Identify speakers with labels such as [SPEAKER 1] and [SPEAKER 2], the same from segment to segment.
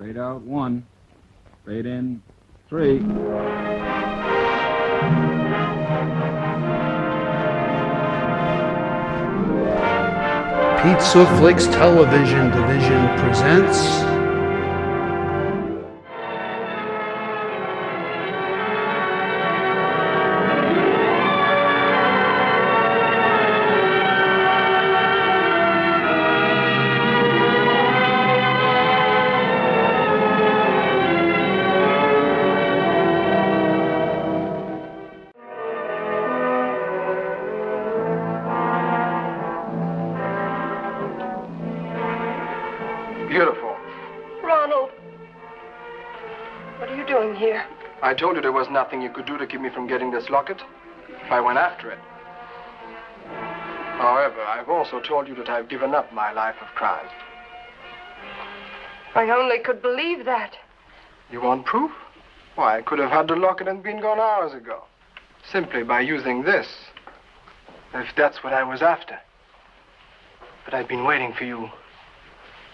[SPEAKER 1] Fade out 1. Fade in 3.
[SPEAKER 2] Pizza Flix Television Division presents
[SPEAKER 3] Beautiful.
[SPEAKER 4] Ronald, what are you doing here?
[SPEAKER 3] I told you there was nothing you could do to keep me from getting this locket. I went after it. However, I've also told you that I've given up my life of crime.
[SPEAKER 4] I only could believe that.
[SPEAKER 3] You want proof? Why, I could have had the locket and been gone hours ago. Simply by using this. If that's what I was after. But I've been waiting for you.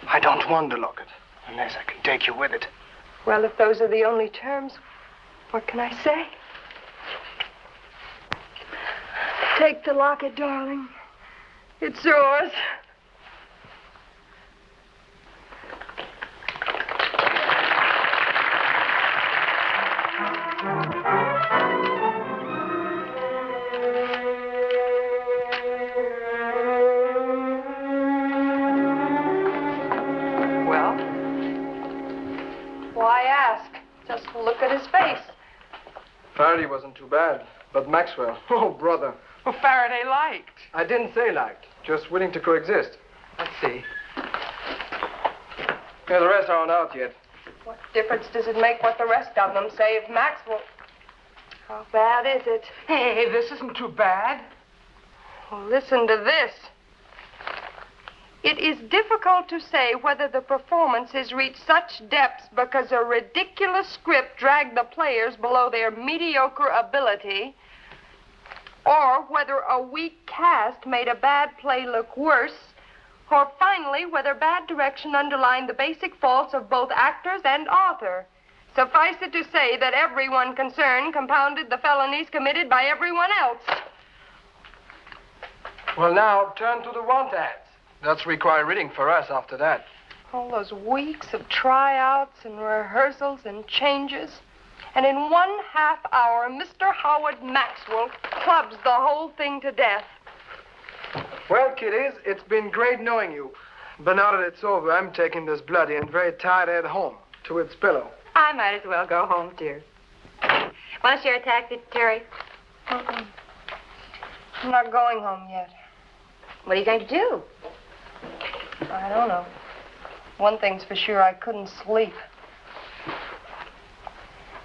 [SPEAKER 3] I don't want the locket, unless I can take you with it.
[SPEAKER 4] Well, if those are the only terms, what can I say? Take the locket, darling. It's yours. Why ask? Just look at his face.
[SPEAKER 3] Faraday wasn't too bad, but Maxwell, oh, brother.
[SPEAKER 5] Well, Faraday liked.
[SPEAKER 3] I didn't say liked, just willing to coexist.
[SPEAKER 5] Let's see.
[SPEAKER 3] Yeah, the rest aren't out yet.
[SPEAKER 4] What difference does it make what the rest of them say if Maxwell... How bad is it?
[SPEAKER 5] Hey, this isn't too bad.
[SPEAKER 4] Well, listen to this. It is difficult to say whether the performance has reached such depths because a ridiculous script dragged the players below their mediocre ability, or whether a weak cast made a bad play look worse, or finally, whether bad direction underlined the basic faults of both actors and author. Suffice it to say that everyone concerned compounded the felonies committed by everyone else.
[SPEAKER 3] Well, now, turn to the want ads. That's required reading for us after that.
[SPEAKER 4] All those weeks of tryouts and rehearsals and changes. And in 1/2 hour, Mr. Howard Maxwell clubs the whole thing to death.
[SPEAKER 3] Well, kiddies, it's been great knowing you. But now that it's over, I'm taking this bloody and very tired head home to its pillow.
[SPEAKER 6] I might as well go home, dear. Want to share a taxi, Terry?
[SPEAKER 4] I'm not going home yet.
[SPEAKER 6] What are you going to do?
[SPEAKER 4] I don't know. One thing's for sure, I couldn't sleep.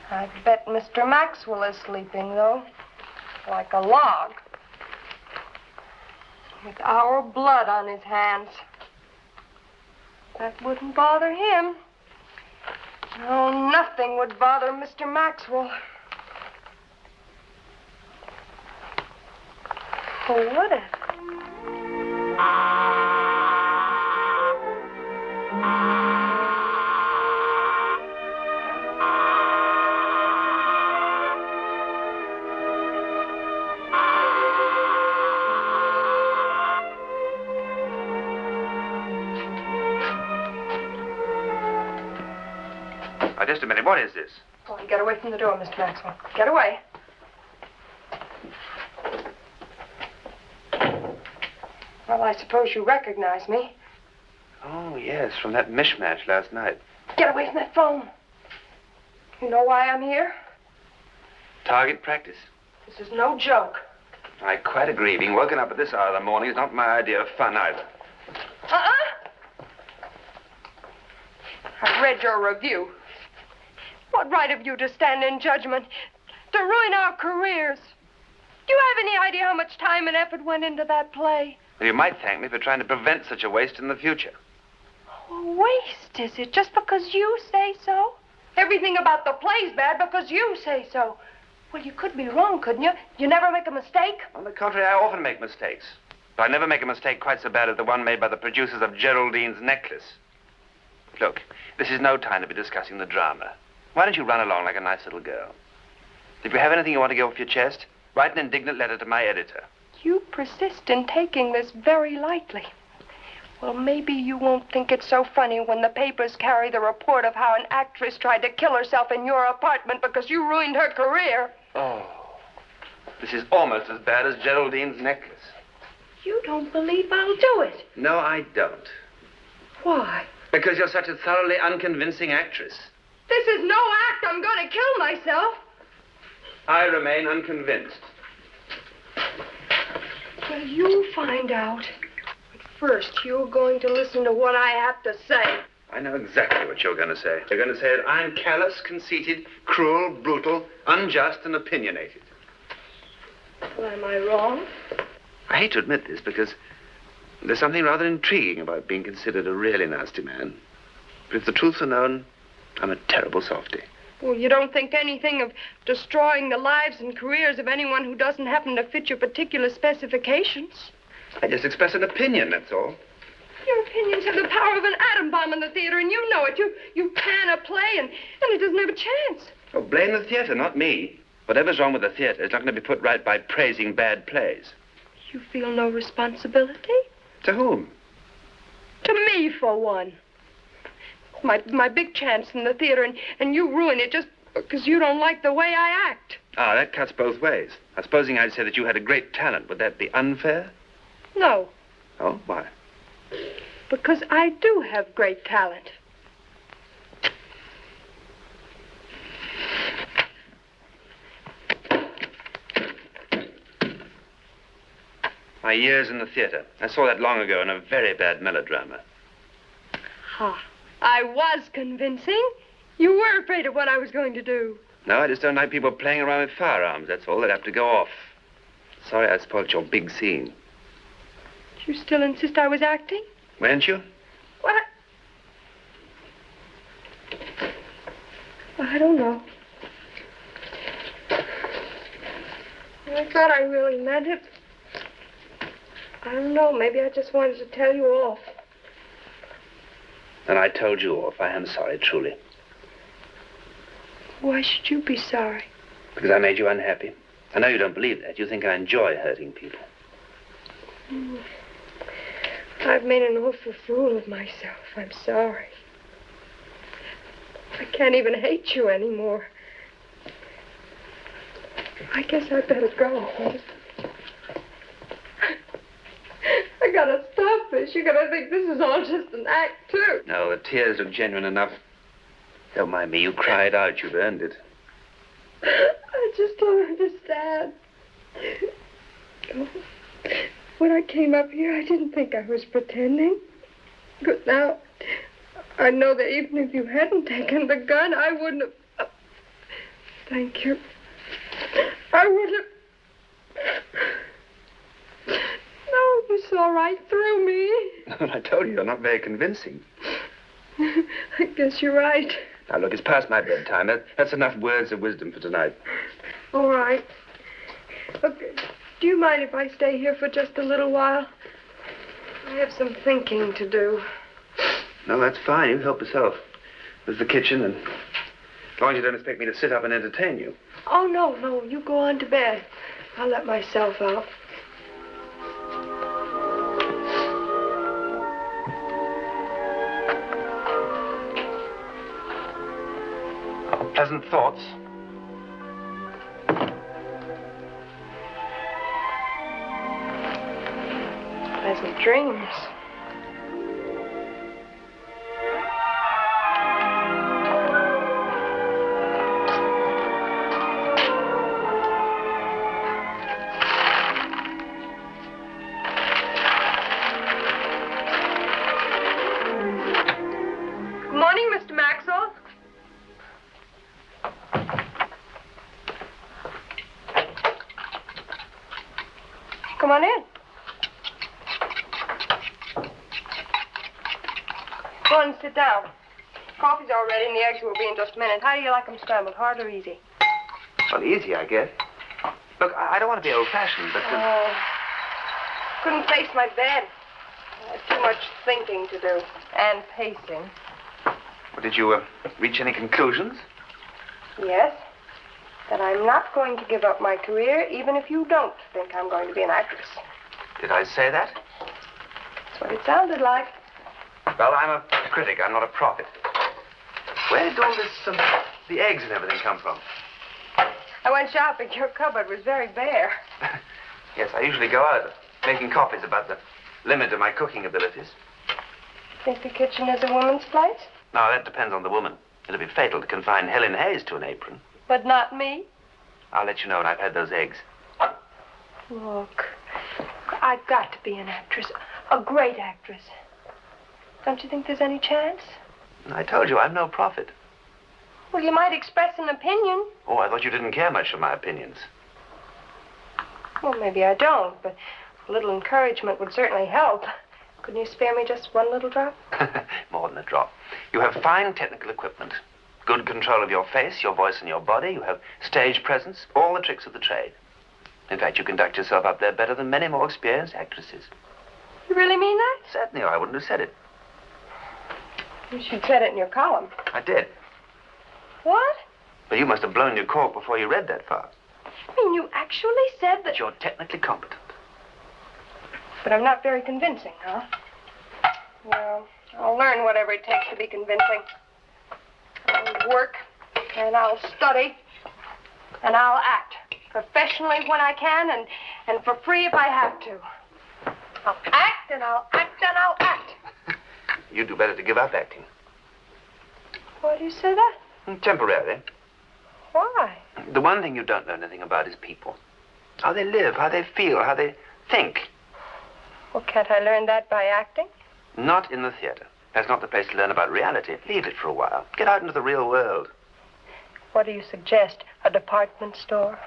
[SPEAKER 4] I bet Mr. Maxwell is sleeping, though. Like a log. With our blood on his hands. That wouldn't bother him. No, nothing would bother Mr. Maxwell. Or would it?
[SPEAKER 7] Just a minute. What is this?
[SPEAKER 4] Oh, you get away from the door, Mr. Maxwell. Get away. Well, I suppose you recognize me.
[SPEAKER 7] Oh, yes, from that mishmash last night.
[SPEAKER 4] Get away from that phone. You know why I'm here?
[SPEAKER 7] Target practice.
[SPEAKER 4] This is no joke.
[SPEAKER 7] I quite agree. Being woken up at this hour of the morning is not my idea of fun either.
[SPEAKER 4] I've read your review. What right have you to stand in judgment? To ruin our careers? Do you have any idea how much time and effort went into that play?
[SPEAKER 7] Well, you might thank me for trying to prevent such a waste in the future.
[SPEAKER 4] A waste, is it? Just because you say so? Everything about the play's bad because you say so. Well, you could be wrong, couldn't you? You never make a mistake?
[SPEAKER 7] On the contrary, I often make mistakes. But I never make a mistake quite so bad as the one made by the producers of Geraldine's Necklace. Look, this is no time to be discussing the drama. Why don't you run along like a nice little girl? If you have anything you want to get off your chest, write an indignant letter to my editor.
[SPEAKER 4] You persist in taking this very lightly. Well, maybe you won't think it's so funny when the papers carry the report of how an actress tried to kill herself in your apartment because you ruined her career.
[SPEAKER 7] Oh, this is almost as bad as Geraldine's necklace.
[SPEAKER 4] You don't believe I'll do it.
[SPEAKER 7] No, I don't.
[SPEAKER 4] Why?
[SPEAKER 7] Because you're such a thoroughly unconvincing actress.
[SPEAKER 4] This is no act. I'm going to kill myself.
[SPEAKER 7] I remain unconvinced.
[SPEAKER 4] Well, you'll find out. But first, you're going to listen to what I have to say.
[SPEAKER 7] I know exactly what you're going to say. You're going to say that I'm callous, conceited, cruel, brutal, unjust, and opinionated.
[SPEAKER 4] Well, am I wrong?
[SPEAKER 7] I hate to admit this because there's something rather intriguing about being considered a really nasty man. But if the truth were known, I'm a terrible softy.
[SPEAKER 4] Well, you don't think anything of destroying the lives and careers of anyone who doesn't happen to fit your particular specifications.
[SPEAKER 7] I just express an opinion, that's all.
[SPEAKER 4] Your opinions have the power of an atom bomb in the theater, and you know it. You pan a play, and it doesn't have a chance.
[SPEAKER 7] Oh, blame the theater, not me. Whatever's wrong with the theater is not going to be put right by praising bad plays.
[SPEAKER 4] You feel no responsibility?
[SPEAKER 7] To whom?
[SPEAKER 4] To me, for one. My big chance in the theater, and you ruin it just because you don't like the way I act.
[SPEAKER 7] Ah, that cuts both ways. Now, supposing I'd say that you had a great talent, would that be unfair?
[SPEAKER 4] No,
[SPEAKER 7] Oh, why?
[SPEAKER 4] because I do have great talent.
[SPEAKER 7] My years in the theater. I saw that long ago in a very bad melodrama.
[SPEAKER 4] Ha. I was convincing. You were afraid of what I was going to do.
[SPEAKER 7] No, I just don't like people playing around with firearms, that's all. They'd have to go off. Sorry I spoiled your big scene.
[SPEAKER 4] You still insist I was acting?
[SPEAKER 7] Weren't you?
[SPEAKER 4] What? I don't know. I thought I really meant it. I don't know. Maybe I just wanted to tell you off.
[SPEAKER 7] And I told you off. I am sorry, truly.
[SPEAKER 4] Why should you be sorry?
[SPEAKER 7] Because I made you unhappy. I know you don't believe that. You think I enjoy hurting people.
[SPEAKER 4] I've made an awful fool of myself. I'm sorry. I can't even hate you anymore. I guess I'd better go. I gotta stop this. You're gonna think this is all just an act, too.
[SPEAKER 7] No, the tears look genuine enough. Don't mind me. You cried out. You've earned it.
[SPEAKER 4] I just don't understand. When I came up here, I didn't think I was pretending. But now, I know that even if you hadn't taken the gun, I wouldn't have... Thank you. I would have... No, you saw right through me.
[SPEAKER 7] I told you, you're not very convincing.
[SPEAKER 4] I guess you're right.
[SPEAKER 7] Now, look, it's past my bedtime. That's enough words of wisdom for tonight.
[SPEAKER 4] All right. Okay. Do you mind if I stay here for just a little while? I have some thinking to do.
[SPEAKER 7] No, that's fine. You help yourself. There's the kitchen, and as long as you don't expect me to sit up and entertain you.
[SPEAKER 4] Oh, no. You go on to bed. I'll let myself out.
[SPEAKER 7] Pleasant thoughts.
[SPEAKER 4] Pleasant dreams. Good morning, Mr. Maxwell. Come on in. Go on and sit down. Coffee's all ready and the eggs will be in just a minute. How do you like them scrambled, hard or easy?
[SPEAKER 7] Well, easy, I guess. Look, I don't want to be old-fashioned, but...
[SPEAKER 4] Couldn't face my bed. I had too much thinking to do. And pacing.
[SPEAKER 7] Did you reach any conclusions?
[SPEAKER 4] Yes, that I'm not going to give up my career, even if you don't think I'm going to be an actress.
[SPEAKER 7] Did I say that?
[SPEAKER 4] That's what it sounded like.
[SPEAKER 7] Well, I'm a critic. I'm not a prophet. Where did all this, the eggs and everything come from?
[SPEAKER 4] I went shopping. Your cupboard was very bare.
[SPEAKER 7] Yes, I usually go out making copies about the limit of my cooking abilities.
[SPEAKER 4] Think the kitchen is a woman's place?
[SPEAKER 7] Now, that depends on the woman. It'll be fatal to confine Helen Hayes to an apron.
[SPEAKER 4] But not me.
[SPEAKER 7] I'll let you know when I've had those eggs.
[SPEAKER 4] Look, I've got to be an actress, a great actress. Don't you think there's any chance?
[SPEAKER 7] I told you, I'm no prophet.
[SPEAKER 4] Well, you might express an opinion.
[SPEAKER 7] Oh, I thought you didn't care much for my opinions.
[SPEAKER 4] Well, maybe I don't, but a little encouragement would certainly help. Couldn't you spare me just one little drop?
[SPEAKER 7] More than a drop. You have fine technical equipment, good control of your face, your voice, and your body. You have stage presence, all the tricks of the trade. In fact, you conduct yourself up there better than many more experienced actresses.
[SPEAKER 4] You really mean that?
[SPEAKER 7] Certainly, or I wouldn't have said it.
[SPEAKER 4] You should said it in your column.
[SPEAKER 7] I did.
[SPEAKER 4] What?
[SPEAKER 7] But you must have blown your cork before you read that far.
[SPEAKER 4] You mean you actually said that...
[SPEAKER 7] That you're technically competent.
[SPEAKER 4] But I'm not very convincing, huh? Well, I'll learn whatever it takes to be convincing. I'll work, and I'll study, and I'll act. Professionally when I can, and for free if I have to. I'll act, and I'll act, and I'll act.
[SPEAKER 7] You'd do better to give up acting.
[SPEAKER 4] Why do you say that?
[SPEAKER 7] Temporarily.
[SPEAKER 4] Why?
[SPEAKER 7] The one thing you don't know anything about is people. How they live, how they feel, how they think.
[SPEAKER 4] Well, can't I learn that by acting?
[SPEAKER 7] Not in the theater. That's not the place to learn about reality. Leave it for a while. Get out into the real world.
[SPEAKER 4] What do you suggest? A department store?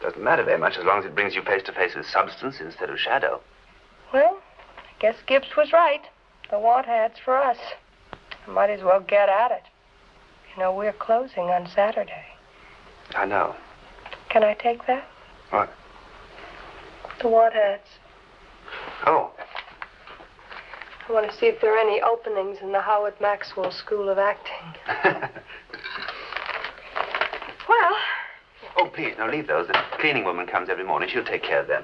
[SPEAKER 7] Doesn't matter very much as long as it brings you face to face with substance instead of shadow.
[SPEAKER 4] Well, I guess Gibbs was right. The want ads for us. I might as well get at it. You know, we're closing on Saturday.
[SPEAKER 7] I know.
[SPEAKER 4] Can I take that?
[SPEAKER 7] What?
[SPEAKER 4] The want ads.
[SPEAKER 7] Oh.
[SPEAKER 4] I want to see if there are any openings in the Howard Maxwell School of Acting. Well...
[SPEAKER 7] Oh, please, no, leave those. The cleaning woman comes every morning. She'll take care of them.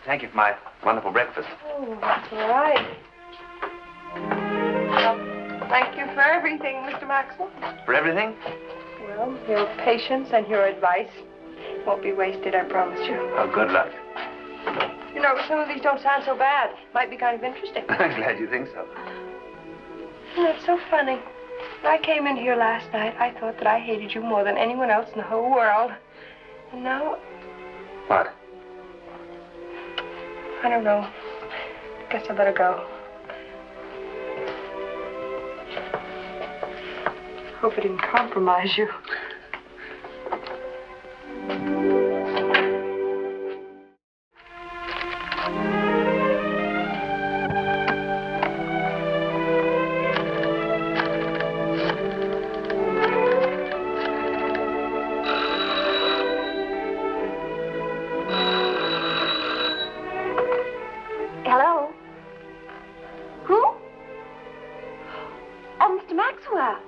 [SPEAKER 7] Thank you for my wonderful breakfast.
[SPEAKER 4] Oh, that's all right. Well, thank you for everything, Mr. Maxwell.
[SPEAKER 7] For everything?
[SPEAKER 4] Well, your patience and your advice won't be wasted, I promise you.
[SPEAKER 7] Oh, good luck.
[SPEAKER 4] You know, some of these don't sound so bad. Might be kind of interesting.
[SPEAKER 7] I'm glad you think so.
[SPEAKER 4] It's so funny. When I came in here last night, I thought that I hated you more than anyone else in the whole world. And now...
[SPEAKER 7] What?
[SPEAKER 4] I don't know. Guess I better go. Hope it didn't compromise you.
[SPEAKER 6] Hello? Who? Oh, Mr. Maxwell.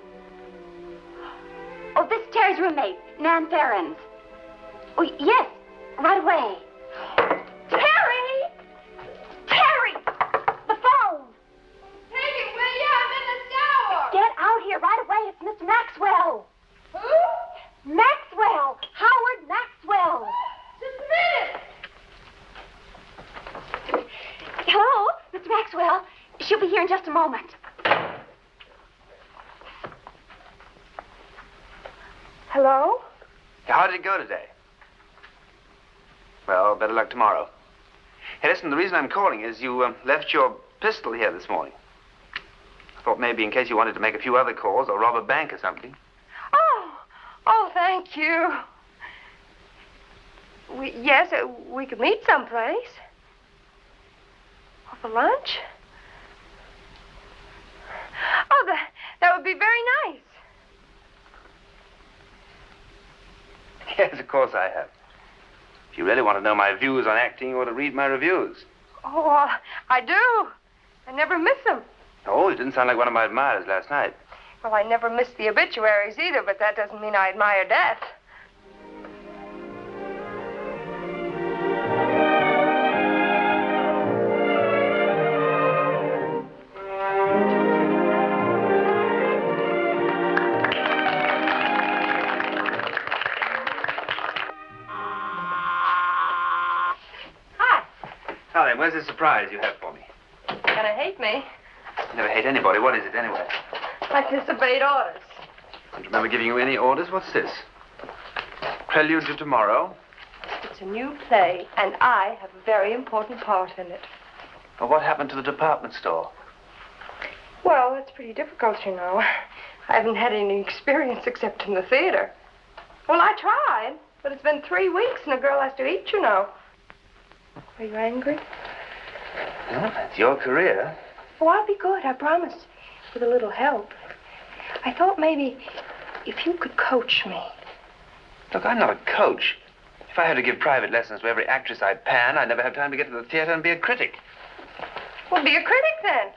[SPEAKER 6] Oh, this is Terry's roommate, Nan Ferrens. Oh, yes, right away. Terry! Terry! The phone!
[SPEAKER 4] Take it, will you? I'm in the shower.
[SPEAKER 6] Get out here right away. It's Mr. Maxwell.
[SPEAKER 4] Who?
[SPEAKER 6] Maxwell! Howard Maxwell!
[SPEAKER 4] Just a minute.
[SPEAKER 6] Hello, Mr. Maxwell. She'll be here in just a moment.
[SPEAKER 4] Hello?
[SPEAKER 7] How did it go today? Well, better luck tomorrow. Hey, listen, the reason I'm calling is you left your pistol here this morning. I thought maybe in case you wanted to make a few other calls or rob a bank or something.
[SPEAKER 4] Oh, thank you. Yes, we could meet someplace. Oh, for lunch? Oh, that would be very nice.
[SPEAKER 7] Yes, of course I have. If you really want to know my views on acting, you ought to read my reviews.
[SPEAKER 4] Oh, I do. I never miss them.
[SPEAKER 7] Oh, you didn't sound like one of my admirers last night.
[SPEAKER 4] Well, I never miss the obituaries either, but that doesn't mean I admire death.
[SPEAKER 7] Now then, where's the surprise you have for me?
[SPEAKER 4] Gonna hate me.
[SPEAKER 7] I never hate anybody. What is it, anyway?
[SPEAKER 4] I disobeyed orders.
[SPEAKER 7] I don't remember giving you any orders. What's this? Prelude to Tomorrow?
[SPEAKER 4] It's a new play, and I have a very important part in it.
[SPEAKER 7] Well, what happened to the department store?
[SPEAKER 4] Well, that's pretty difficult, you know. I haven't had any experience except in the theater. Well, I tried, but it's been 3 weeks, and a girl has to eat, you know. Are you angry?
[SPEAKER 7] Well, it's your career.
[SPEAKER 4] Oh, I'll be good, I promise, with a little help. I thought maybe if you could coach me.
[SPEAKER 7] Look, I'm not a coach. If I had to give private lessons to every actress I pan, I'd never have time to get to the theater and be a critic.
[SPEAKER 4] Well, be a critic, then.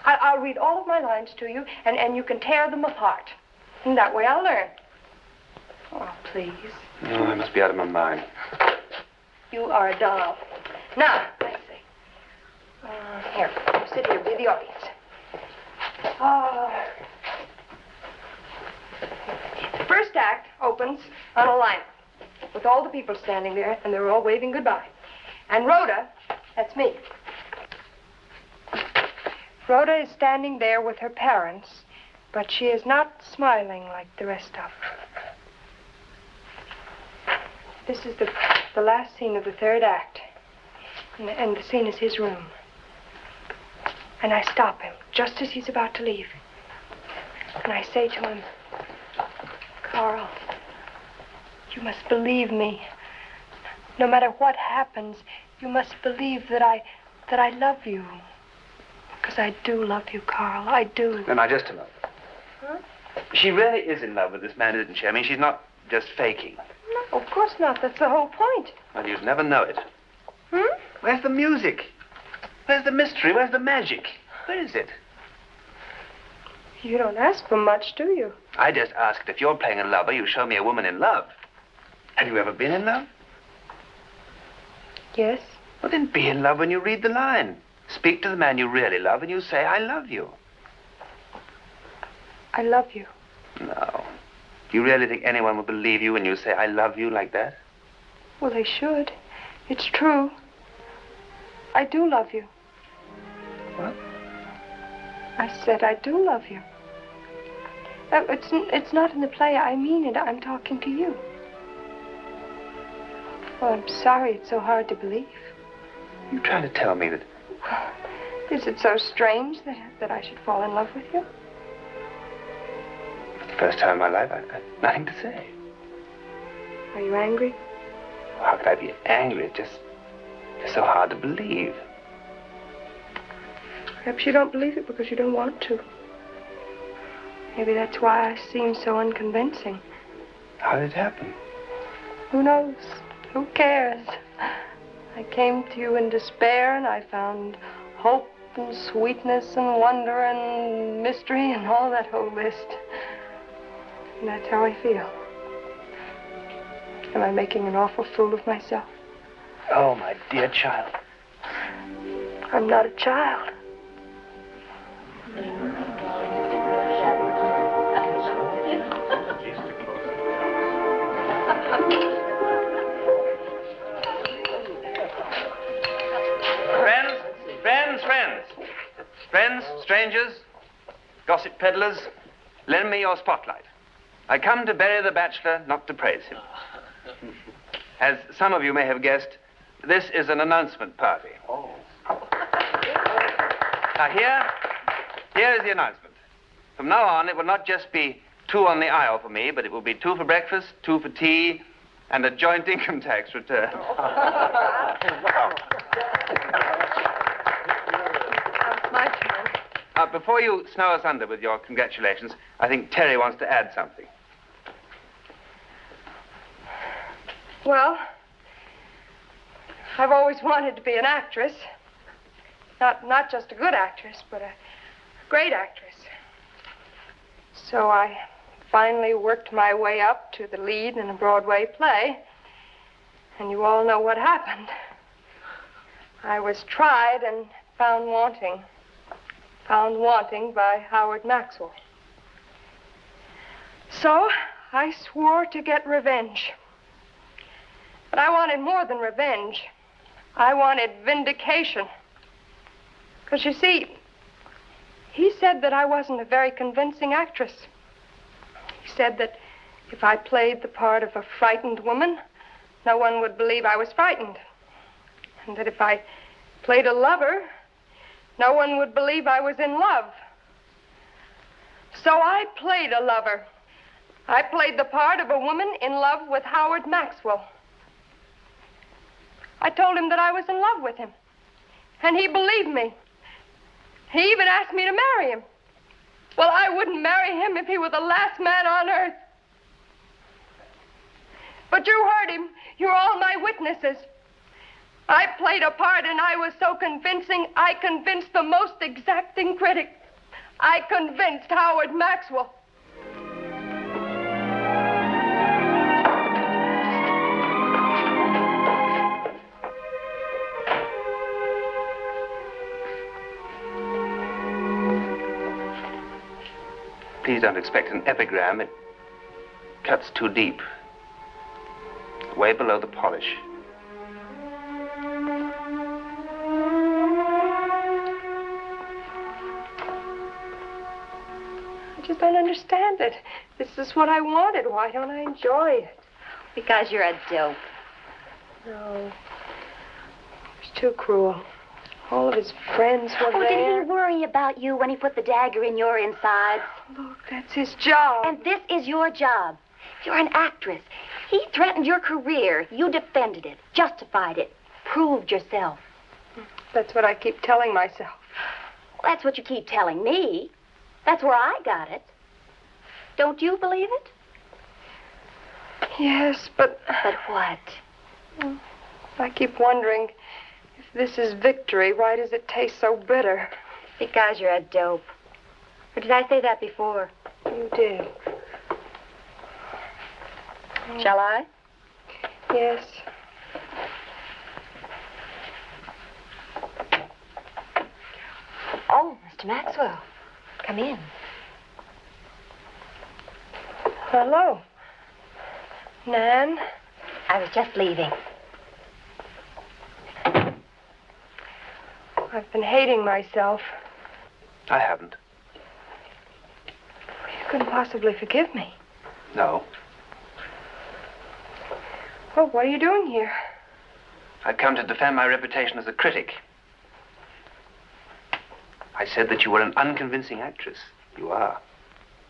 [SPEAKER 4] I'll read all of my lines to you, and you can tear them apart. And that way I'll learn. Oh, please.
[SPEAKER 7] No, I must be out of my mind.
[SPEAKER 4] You are a doll. Now, let's see. Here, sit here, be the audience. The first act opens on a lineup with all the people standing there, and they're all waving goodbye. And Rhoda, that's me. Rhoda is standing there with her parents, but she is not smiling like the rest of them. This is the last scene of the third act, and the scene is his room. And I stop him just as he's about to leave. And I say to him, Carl, you must believe me. No matter what happens, you must believe that I love you. Because I do love you, Carl. I do.
[SPEAKER 7] No, now, just a moment.
[SPEAKER 4] Huh?
[SPEAKER 7] She really is in love with this man, isn't she? I mean, she's not just faking.
[SPEAKER 4] No, of course not. That's the whole point.
[SPEAKER 7] Well, you'd never know it.
[SPEAKER 4] Hmm?
[SPEAKER 7] Where's the music? Where's the mystery? Where's the magic? Where is it?
[SPEAKER 4] You don't ask for much, do you?
[SPEAKER 7] I just asked if you're playing a lover, you show me a woman in love. Have you ever been in love?
[SPEAKER 4] Yes.
[SPEAKER 7] Well, then be in love when you read the line. Speak to the man you really love and you say, I love you.
[SPEAKER 4] I love you.
[SPEAKER 7] No. Do you really think anyone will believe you when you say, I love you like that?
[SPEAKER 4] Well, they should. It's true. I do love you.
[SPEAKER 7] What?
[SPEAKER 4] I said I do love you. It's not in the play. I mean it. I'm talking to you. Well, I'm sorry it's so hard to believe.
[SPEAKER 7] You trying to tell me that...
[SPEAKER 4] Is it so strange that I should fall in love with you?
[SPEAKER 7] For the first time in my life, I've got nothing to say.
[SPEAKER 4] Are you angry?
[SPEAKER 7] How could I be angry? It's just so hard to believe.
[SPEAKER 4] Perhaps you don't believe it because you don't want to. Maybe that's why I seem so unconvincing.
[SPEAKER 7] How did it happen?
[SPEAKER 4] Who knows? Who cares? I came to you in despair, and I found hope and sweetness and wonder and mystery and all that whole list. And that's how I feel. Am I making an awful fool of myself?
[SPEAKER 7] Oh, my dear child.
[SPEAKER 4] I'm not a child.
[SPEAKER 7] Friends, strangers, gossip peddlers, lend me your spotlight. I come to bury the bachelor, not to praise him. As some of you may have guessed, this is an announcement party. Oh. Now here is the announcement. From now on, it will not just be 2 on the aisle for me, but it will be 2 for breakfast, 2 for tea, and a joint income tax return.
[SPEAKER 4] My turn.
[SPEAKER 7] Before you snow us under with your congratulations, I think Terry wants to add something.
[SPEAKER 4] Well, I've always wanted to be an actress. Not just a good actress, but Great actress. So I finally worked my way up to the lead in a Broadway play. And you all know what happened. I was tried and found wanting. Found wanting by Howard Maxwell. So I swore to get revenge. But I wanted more than revenge. I wanted vindication. Because you see, he said that I wasn't a very convincing actress. He said that if I played the part of a frightened woman, no one would believe I was frightened. And that if I played a lover, no one would believe I was in love. So I played a lover. I played the part of a woman in love with Howard Maxwell. I told him that I was in love with him. And he believed me. He even asked me to marry him. Well, I wouldn't marry him if he were the last man on earth. But you heard him. You're all my witnesses. I played a part and I was so convincing, I convinced the most exacting critic. I convinced Howard Maxwell.
[SPEAKER 7] Please don't expect an epigram. It cuts too deep. Way below the polish.
[SPEAKER 4] I just don't understand it. This is what I wanted. Why don't I enjoy it?
[SPEAKER 6] Because you're a dope.
[SPEAKER 4] No. It was too cruel. All of his friends were
[SPEAKER 6] Oh,
[SPEAKER 4] there.
[SPEAKER 6] did he worry about you when he put the dagger in your insides?
[SPEAKER 4] Look, that's his job.
[SPEAKER 6] And this is your job. You're an actress. He threatened your career. You defended it, justified it, proved yourself.
[SPEAKER 4] That's what I keep telling myself.
[SPEAKER 6] Well, that's what you keep telling me. That's where I got it. Don't you believe it?
[SPEAKER 4] Yes, but...
[SPEAKER 6] But what?
[SPEAKER 4] I keep wondering, if this is victory, why does it taste so bitter?
[SPEAKER 6] Because you're a dope. Or did I say that before?
[SPEAKER 4] You did.
[SPEAKER 6] Shall I?
[SPEAKER 4] Yes.
[SPEAKER 6] Oh, Mr. Maxwell. Come in.
[SPEAKER 4] Hello. Nan?
[SPEAKER 6] I was just leaving.
[SPEAKER 4] I've been hating myself.
[SPEAKER 7] I haven't.
[SPEAKER 4] You couldn't possibly forgive me.
[SPEAKER 7] No.
[SPEAKER 4] Well, what are you doing here?
[SPEAKER 7] I've come to defend my reputation as a critic. I said that you were an unconvincing actress. You are.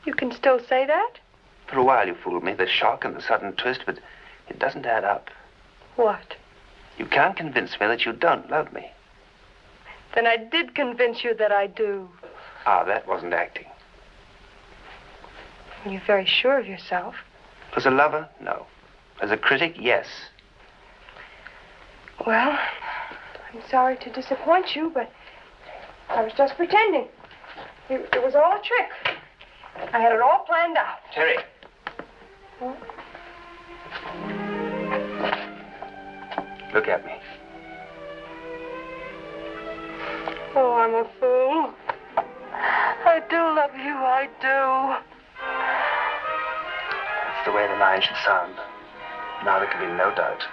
[SPEAKER 4] You can still say that?
[SPEAKER 7] For a while you fooled me, the shock and the sudden twist, but it doesn't add up.
[SPEAKER 4] What?
[SPEAKER 7] You can't convince me that you don't love me.
[SPEAKER 4] Then I did convince you that I do.
[SPEAKER 7] Ah, that wasn't acting.
[SPEAKER 4] You're very sure of yourself.
[SPEAKER 7] As a lover, no. As a critic, yes.
[SPEAKER 4] Well, I'm sorry to disappoint you, but I was just pretending. It was all a trick. I had it all planned out.
[SPEAKER 7] Terry.
[SPEAKER 4] Huh?
[SPEAKER 7] Look at me.
[SPEAKER 4] Oh, I'm a fool. I do love you, I do.
[SPEAKER 7] That's the way the line should sound. Now there can be no doubt.